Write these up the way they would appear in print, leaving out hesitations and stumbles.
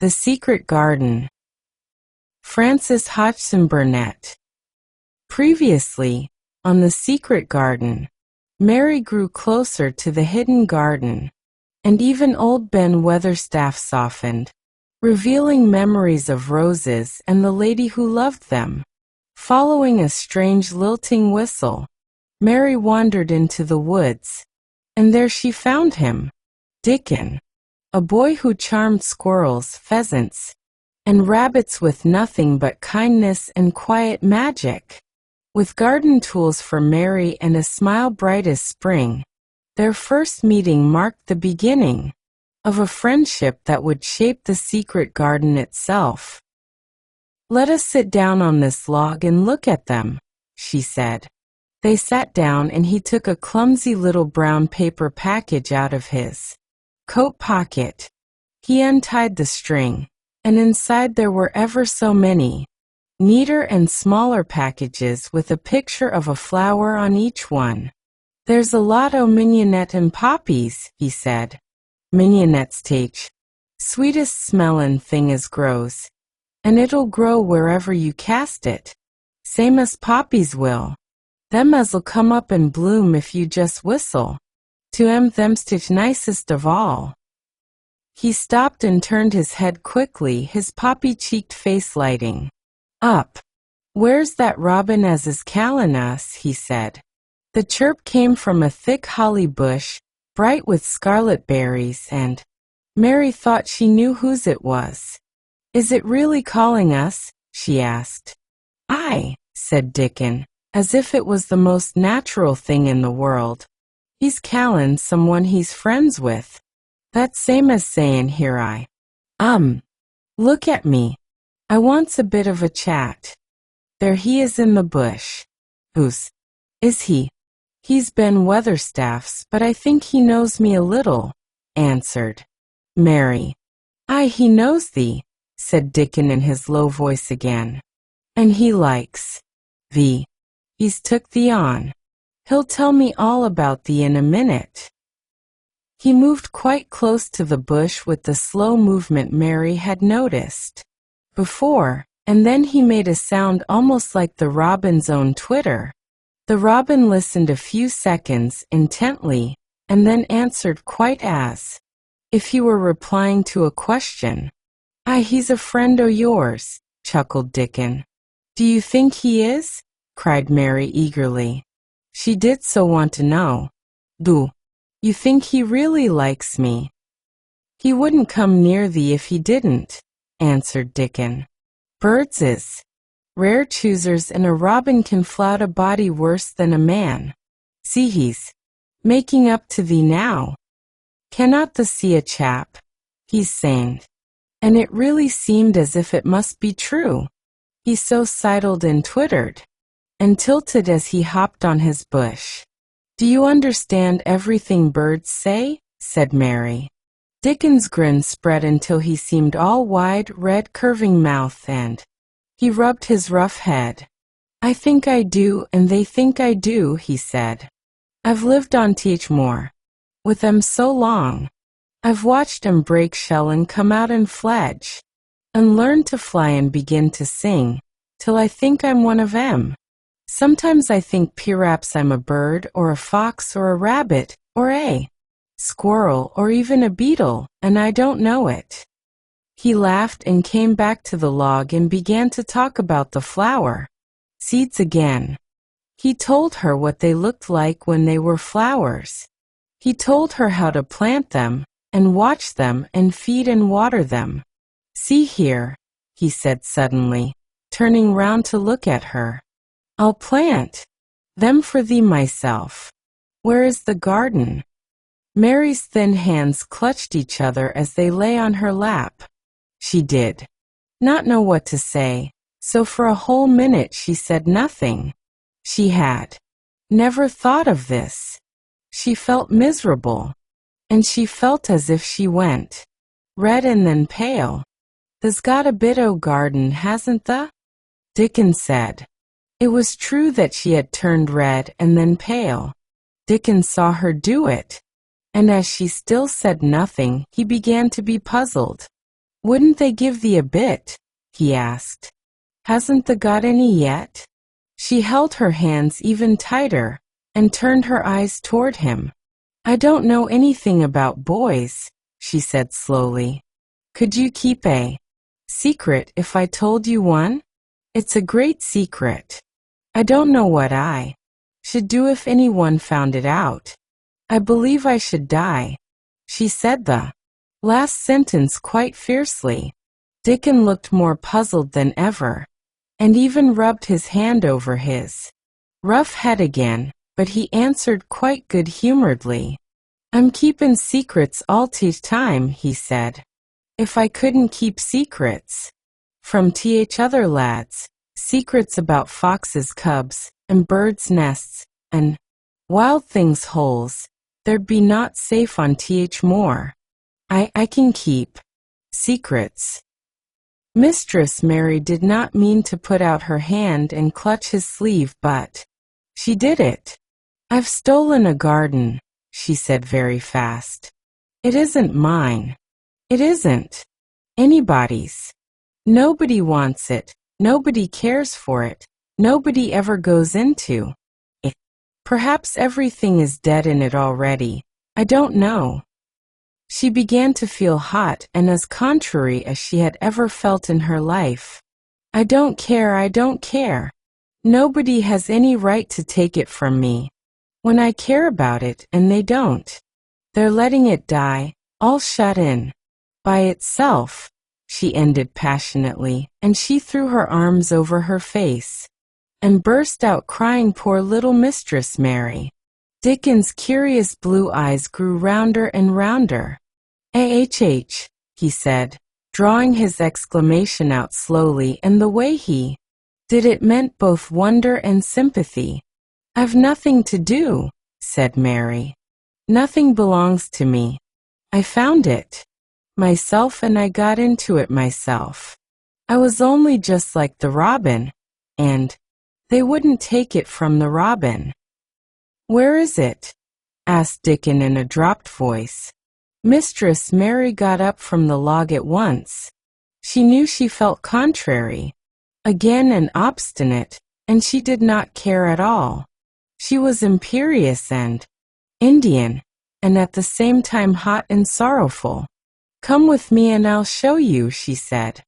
The Secret Garden. Francis Hodgson Burnett. Previously, on The Secret Garden, Mary grew closer to the hidden garden, and even old Ben Weatherstaff softened, revealing memories of roses and the lady who loved them. Following a strange lilting whistle, Mary wandered into the woods, and there she found him, Dickon, a boy who charmed squirrels, pheasants, and rabbits with nothing but kindness and quiet magic. With garden tools for Mary and a smile bright as spring, their first meeting marked the beginning of a friendship that would shape the secret garden itself. "Let us sit down on this log and look at them," she said. They sat down, and he took a clumsy little brown paper package out of his coat pocket. He untied the string, and inside there were ever so many neater and smaller packages with a picture of a flower on each one. "There's a lot o' mignonette and poppies," he said. "Mignonette's tach, sweetest smellin' thing as grows, and it'll grow wherever you cast it, same as poppies will. Them as'll come up and bloom if you just whistle. To 'em them's tach nicest of all." He stopped and turned his head quickly, his poppy-cheeked face lighting up. "Where's that robin as is callin' us?" he said. The chirp came from a thick holly bush, bright with scarlet berries, and Mary thought she knew whose it was. "Is it really calling us?" she asked. "Aye," said Dickon, as if it was the most natural thing in the world. "He's callin' someone he's friends with. That's same as sayin' here I. Look at me. I wants a bit of a chat. There he is in the bush." "Whose is he?" "He's Ben Weatherstaff's, but I think he knows me a little," answered Mary. "Aye, he knows thee," said Dickon in his low voice again. "And he likes thee. He's took thee on. He'll tell me all about thee in a minute." He moved quite close to the bush with the slow movement Mary had noticed before, and then he made a sound almost like the robin's own twitter. The robin listened a few seconds intently, and then answered quite as if he were replying to a question. "Aye, he's a friend o' yours," chuckled Dickon. "Do you think he is?" cried Mary eagerly. She did so want to know. "Do you think he really likes me?" "He wouldn't come near thee if he didn't," answered Dickon. "Birds is rare choosers, and a robin can flout a body worse than a man. See, he's making up to thee now. Cannot thee see a chap? He's saying." And it really seemed as if it must be true. He so sidled and twittered, and tilted as he hopped on his bush. "Do you understand everything birds say?" said Mary. Dickon's grin spread until he seemed all wide, red, curving mouth, and he rubbed his rough head. "I think I do, and they think I do," he said. "I've lived on Teachmore with 'em so long. I've watched 'em break shell and come out and fledge, and learn to fly and begin to sing, till I think I'm one of 'em. Sometimes I think p'raps I'm a bird, or a fox, or a rabbit, or a squirrel, or even a beetle, and I don't know it." He laughed and came back to the log and began to talk about the flower seeds again. He told her what they looked like when they were flowers. He told her how to plant them, and watch them, and feed and water them. "See here," he said suddenly, turning round to look at her. "I'll plant them for thee myself. Where is the garden?" Mary's thin hands clutched each other as they lay on her lap. She did not know what to say, so for a whole minute she said nothing. She had never thought of this. She felt miserable, and she felt as if she went red and then pale. "There's got a bit o' garden, hasn't the?" Dickon said. It was true that she had turned red and then pale. Dickon saw her do it, and as she still said nothing, he began to be puzzled. Wouldn't they give thee a bit? He asked. Hasn't the got any yet? She held her hands even tighter and turned her eyes toward him. I don't know anything about boys, she said slowly. Could you keep a secret if I told you one? It's a great secret. I don't know what I should do if anyone found it out. I believe I should die. She said the last sentence quite fiercely. Dickon looked more puzzled than ever, and even rubbed his hand over his rough head again, but he answered quite good-humoredly. I'm keepin' secrets all the time, he said. If I couldn't keep secrets from other lads, secrets about foxes' cubs, and birds' nests, and wild things' holes, there'd be not safe on more. I can keep secrets. Mistress Mary did not mean to put out her hand and clutch his sleeve, but she did it. I've stolen a garden, she said very fast. It isn't mine. It isn't anybody's. Nobody wants it. Nobody cares for it. Nobody ever goes into it. Perhaps everything is dead in it already. I don't know. She began to feel hot and as contrary as she had ever felt in her life. I don't care, I don't care. Nobody has any right to take it from me. When I care about it and they don't. They're letting it die, all shut in. By itself, she ended passionately, and she threw her arms over her face and burst out crying, poor little Mistress Mary. Dickon's curious blue eyes grew rounder and rounder. "Ah," he said, drawing his exclamation out slowly, and the way he did it meant both wonder and sympathy. "I've nothing to do," said Mary. "Nothing belongs to me. I found it myself and I got into it myself. I was only just like the robin, and they wouldn't take it from the robin." "Where is it?" asked Dickon in a dropped voice. Mistress Mary got up from the log at once. She knew she felt contrary, again and obstinate, and she did not care at all. She was imperious and Indian, and at the same time hot and sorrowful. "Come with me and I'll show you," she said.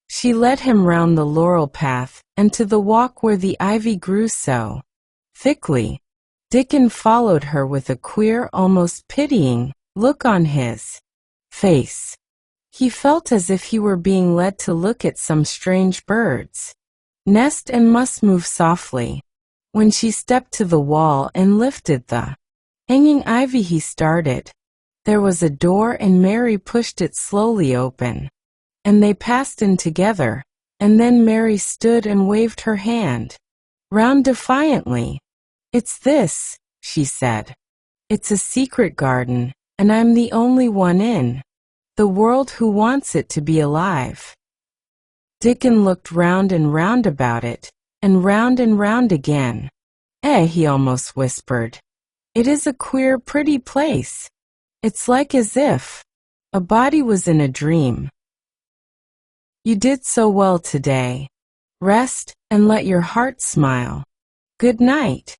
She led him round the laurel path and to the walk where the ivy grew so thickly. Dickon followed her with a queer, almost pitying look on his face. He felt as if he were being led to look at some strange bird's nest and must move softly. When she stepped to the wall and lifted the hanging ivy, he started. There was a door and Mary pushed it slowly open, and they passed in together, and then Mary stood and waved her hand round defiantly. "It's this," she said. "It's a secret garden, and I'm the only one in the world who wants it to be alive." Dickon looked round and round about it, and round again. He almost whispered. "It is a queer, pretty place. It's like as if a body was in a dream." "You did so well today. Rest and let your heart smile. Good night."